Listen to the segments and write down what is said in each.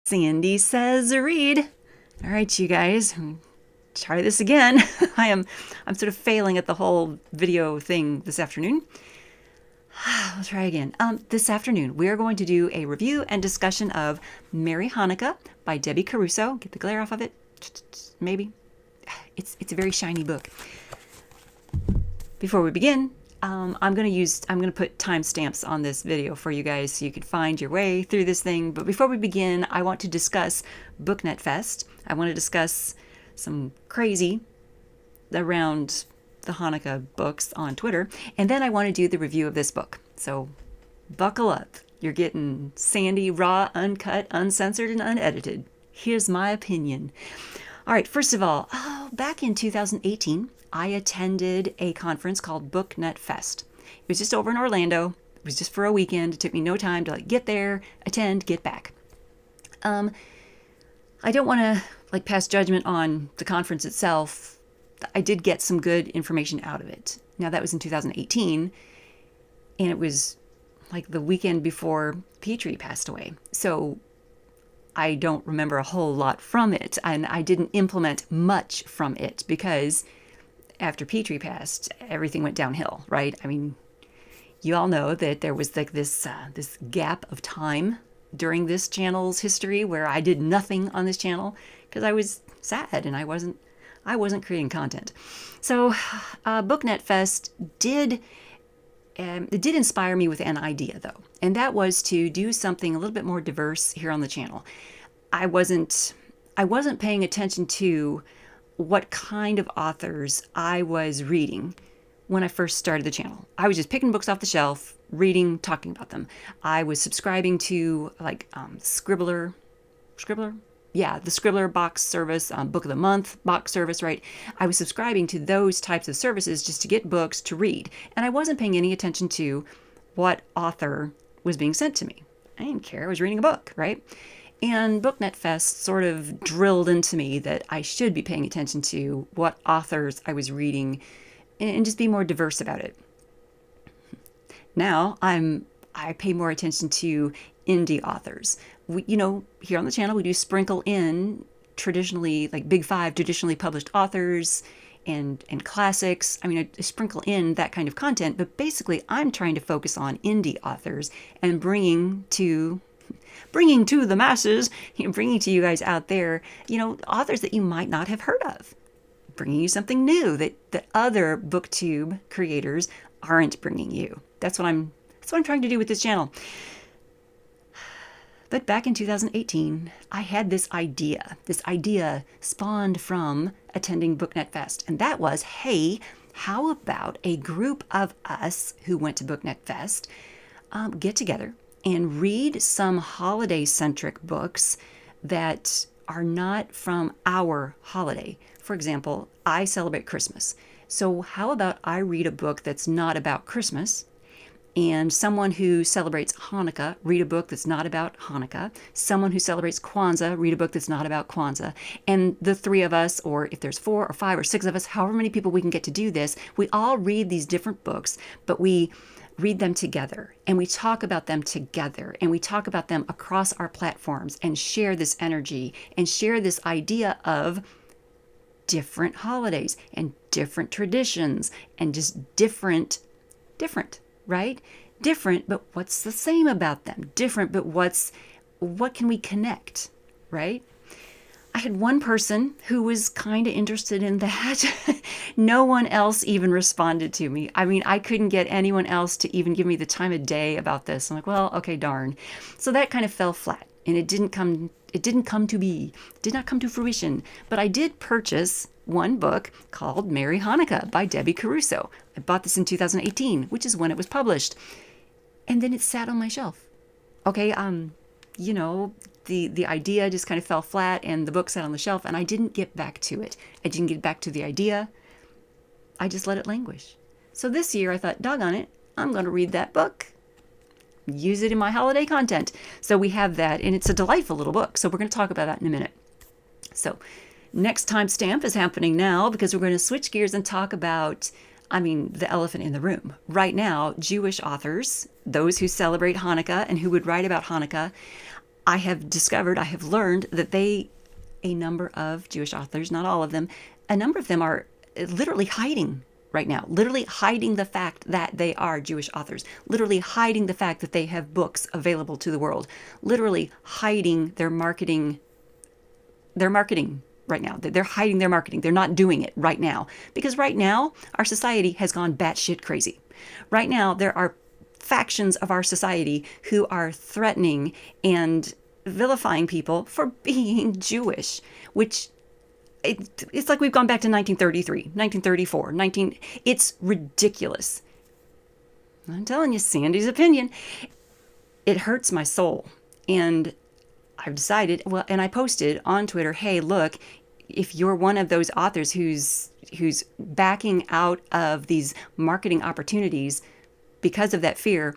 Sandy says read. All right, you guys, try this again. I'm sort of failing at the whole video thing this afternoon. I'll try again. This afternoon, we are going to do a review and discussion of Merry Hanukkah by Debbie Caruso. Get the glare off of it, maybe. It's a very shiny book. Before we begin, I'm going to put timestamps on this video for you guys so you can find your way through this thing. But before we begin, I want to discuss Booknetfest. I want to discuss some crazy around the Hanukkah books on Twitter. And then I want to do the review of this book. So buckle up. You're getting Sandy raw, uncut, uncensored, and unedited. Here's my opinion. All right, first of all, back in 2018, I attended a conference called Booknetfest. It was just over in Orlando. It was just for a weekend. It took me no time to get there, attend, get back. I don't want to pass judgment on the conference itself. I did get some good information out of it. Now that was in 2018, and it was the weekend before Petrie passed away. So I don't remember a whole lot from it, and I didn't implement much from it because after Petrie passed, everything went downhill, right? I mean, you all know that there was this gap of time during this channel's history where I did nothing on this channel because I was sad and I wasn't creating content. So Booknetfest did inspire me with an idea, though, and that was to do something a little bit more diverse here on the channel. I wasn't paying attention to what kind of authors I was reading when I first started the channel. I was just picking books off the shelf, reading, talking about them. I was subscribing to Scribbler. Yeah, the Scribbler box service, Book of the Month box service, right? I was subscribing to those types of services just to get books to read. And I wasn't paying any attention to what author was being sent to me. I didn't care. I was reading a book, right? And Booknetfest sort of drilled into me that I should be paying attention to what authors I was reading and just be more diverse about it. Now I pay more attention to indie authors. Here on the channel, we do sprinkle in traditionally, Big Five traditionally published authors and classics. I mean, I sprinkle in that kind of content, but basically I'm trying to focus on indie authors and bringing to the masses, bringing to you guys out there, authors that you might not have heard of, bringing you something new that other booktube creators aren't bringing you. That's what I'm trying to do with this channel. But back in 2018, I had this idea. This idea spawned from attending Booknetfest, and that was, hey, how about a group of us who went to Booknetfest get together and read some holiday-centric books that are not from our holiday. For example, I celebrate Christmas. So how about I read a book that's not about Christmas, and someone who celebrates Hanukkah read a book that's not about Hanukkah, someone who celebrates Kwanzaa read a book that's not about Kwanzaa, and the three of us, or if there's 4 or 5 or 6 of us, however many people we can get to do this, we all read these different books, but we read them together, and we talk about them together, and we talk about them across our platforms and share this energy and share this idea of different holidays and different traditions and just different, right? Different, but what's the same about them? Different, but what can we connect, right? I had one person who was kind of interested in that. No one else even responded to me. I mean, I couldn't get anyone else to even give me the time of day about this. I'm like, well, okay, darn. So that kind of fell flat, and it did not come to fruition. But I did purchase one book called Merry Hanukkah by Debbie Caruso. I bought this in 2018, which is when it was published. And then it sat on my shelf. Okay, the idea just kind of fell flat, and the book sat on the shelf, and I didn't get back to it. I didn't get back to the idea. I just let it languish. So this year I thought, doggone it, I'm going to read that book, use it in my holiday content. So we have that, and it's a delightful little book. So we're going to talk about that in a minute. So next timestamp is happening now because we're going to switch gears and talk about the elephant in the room. Right now, Jewish authors, those who celebrate Hanukkah and who would write about Hanukkah, I have learned that a number of Jewish authors, not all of them, a number of them are literally hiding right now, literally hiding the fact that they are Jewish authors, literally hiding the fact that they have books available to the world, literally hiding their marketing right now. They're hiding their marketing. They're not doing it right now because right now our society has gone batshit crazy. Right now there are factions of our society who are threatening and vilifying people for being Jewish, which it's like we've gone back to 1933, 1934, it's ridiculous. I'm telling you, Sandy's opinion, it hurts my soul. And I've decided, well, and I posted on Twitter, hey, look, if you're one of those authors who's backing out of these marketing opportunities because of that fear,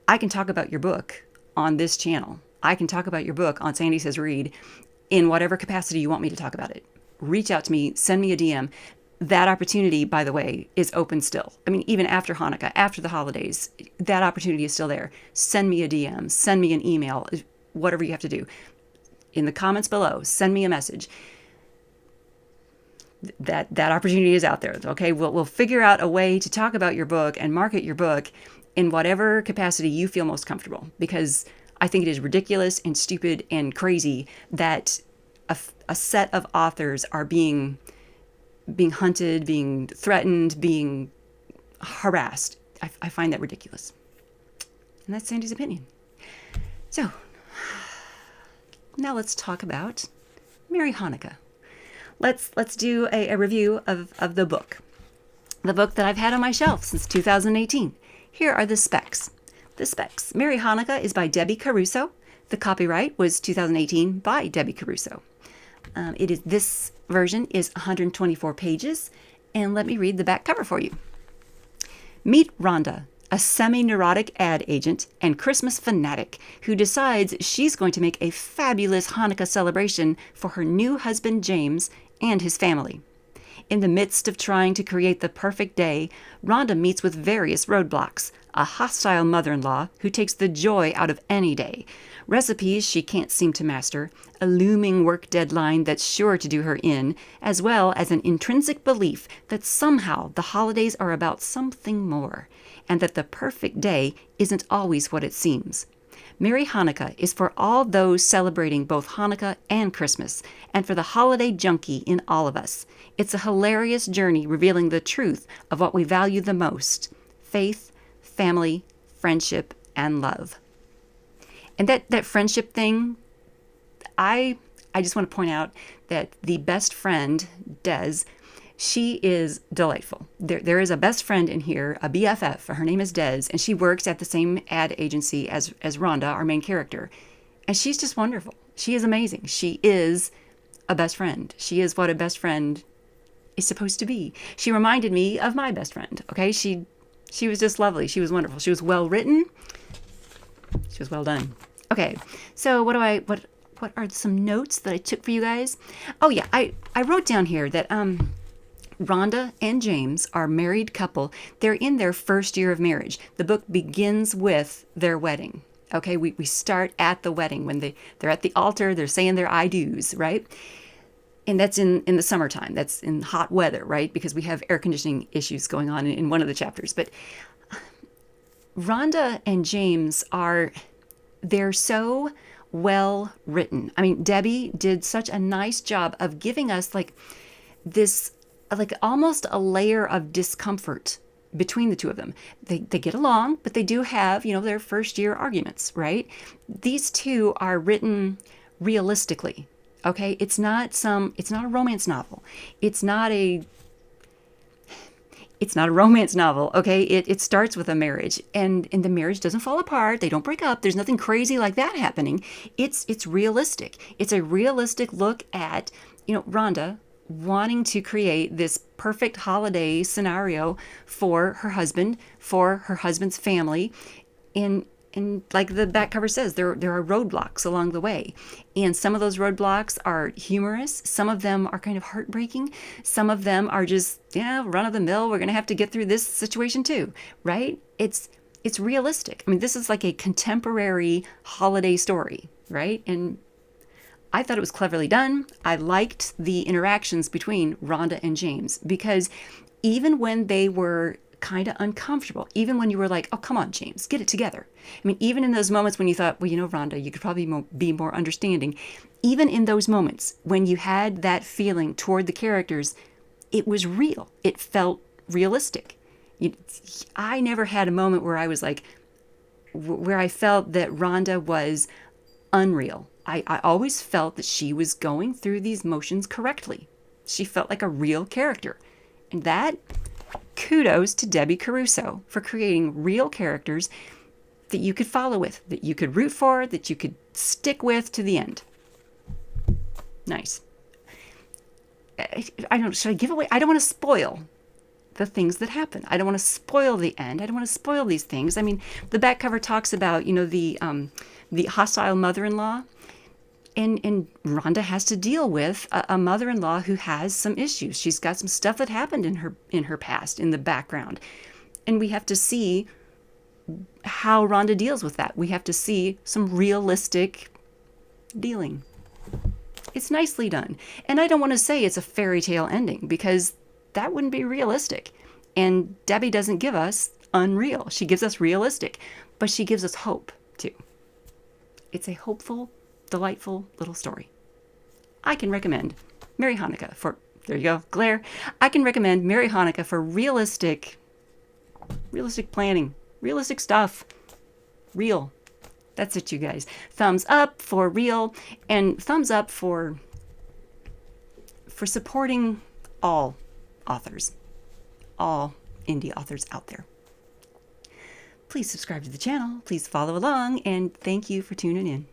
I can talk about your book on this channel. I can talk about your book on SandySaysRead in whatever capacity you want me to talk about it. Reach out to me, send me a DM. That opportunity, by the way, is open still. I mean, even after Hanukkah, after the holidays, that opportunity is still there. Send me a DM, send me an email, whatever you have to do. In the comments below, send me a message. That opportunity is out there. Okay, we'll figure out a way to talk about your book and market your book in whatever capacity you feel most comfortable, because I think it is ridiculous and stupid and crazy that a set of authors are being hunted, being threatened, being harassed. I find that ridiculous. And that's Sandy's opinion. So now let's talk about Merry Hanukkah. Let's do a review of the book that I've had on my shelf since 2018. Here are the specs. Merry Hanukkah is by Debbie Caruso. The copyright was 2018 by Debbie Caruso. This version is 124 pages, and let me read the back cover for you. Meet Rhonda, a semi-neurotic ad agent and Christmas fanatic who decides she's going to make a fabulous Hanukkah celebration for her new husband James and his family. In the midst of trying to create the perfect day, Rhonda meets with various roadblocks, a hostile mother-in-law who takes the joy out of any day, recipes she can't seem to master, a looming work deadline that's sure to do her in, as well as an intrinsic belief that somehow the holidays are about something more, and that the perfect day isn't always what it seems. Merry Hanukkah is for all those celebrating both Hanukkah and Christmas, and for the holiday junkie in all of us. It's a hilarious journey revealing the truth of what we value the most: faith, family, friendship, and love. And that friendship thing, I just want to point out that the best friend, Des, she is delightful. There is a best friend in here, a BFF. Her name is Des, and she works at the same ad agency as Rhonda, our main character. And she's just wonderful. She is amazing. She is a best friend. She is what a best friend is supposed to be. She reminded me of my best friend. Okay, she was just lovely. She was wonderful. She was well written. She was well done. Okay, so what are some notes that I took for you guys? Oh yeah, I wrote down here that Rhonda and James are a married couple. They're in their first year of marriage. The book begins with their wedding. Okay, we start at the wedding when they're at the altar, they're saying their I do's, right? And that's in the summertime. That's in hot weather, right? Because we have air conditioning issues going on in one of the chapters. But Rhonda and James they're so well written. I mean, Debbie did such a nice job of giving us like this, like almost a layer of discomfort between the two of them. They get along, but they do have, their first year arguments, right? These two are written realistically. Okay, it's not a romance novel. It's not a romance novel, okay? It starts with a marriage, and the marriage doesn't fall apart. They don't break up. There's nothing crazy like that happening. It's realistic. It's a realistic look at, Rhonda wanting to create this perfect holiday scenario for her husband, for her husband's family, and like the back cover says, there are roadblocks along the way. And some of those roadblocks are humorous. Some of them are kind of heartbreaking. Some of them are just, run of the mill. We're going to have to get through this situation too, right? It's realistic. I mean, this is like a contemporary holiday story. right? And I thought it was cleverly done. I liked the interactions between Rhonda and James, because even when they were kind of uncomfortable, even when you were like, oh, come on, James, get it together. I mean, even in those moments when you thought, well, Rhonda, you could probably be more understanding. Even in those moments when you had that feeling toward the characters, it was real. It felt realistic. I never had a moment where I was like, where I felt that Rhonda was unreal. I always felt that she was going through these motions correctly. She felt like a real character. And that, kudos to Debbie Caruso for creating real characters that you could follow with, that you could root for, that you could stick with to the end. Nice. I don't, should I give away? I don't want to spoil the things that happen. I don't want to spoil the end. I don't want to spoil these things. I mean, the back cover talks about, the hostile mother-in-law, and Rhonda has to deal with a mother-in-law who has some issues. She's got some stuff that happened in her past, in the background, and we have to see how Rhonda deals with that. We have to see some realistic dealing. It's nicely done. And I don't want to say it's a fairy tale ending, because that wouldn't be realistic. And Debbie doesn't give us unreal. She gives us realistic, but she gives us hope too. It's a hopeful, delightful little story. I can recommend Merry Hanukkah for, there you go, glare. I can recommend Merry Hanukkah for realistic planning, realistic stuff, real. That's it, you guys. Thumbs up for real, and thumbs up for supporting all authors, all indie authors out there. Please subscribe to the channel, please follow along, and thank you for tuning in.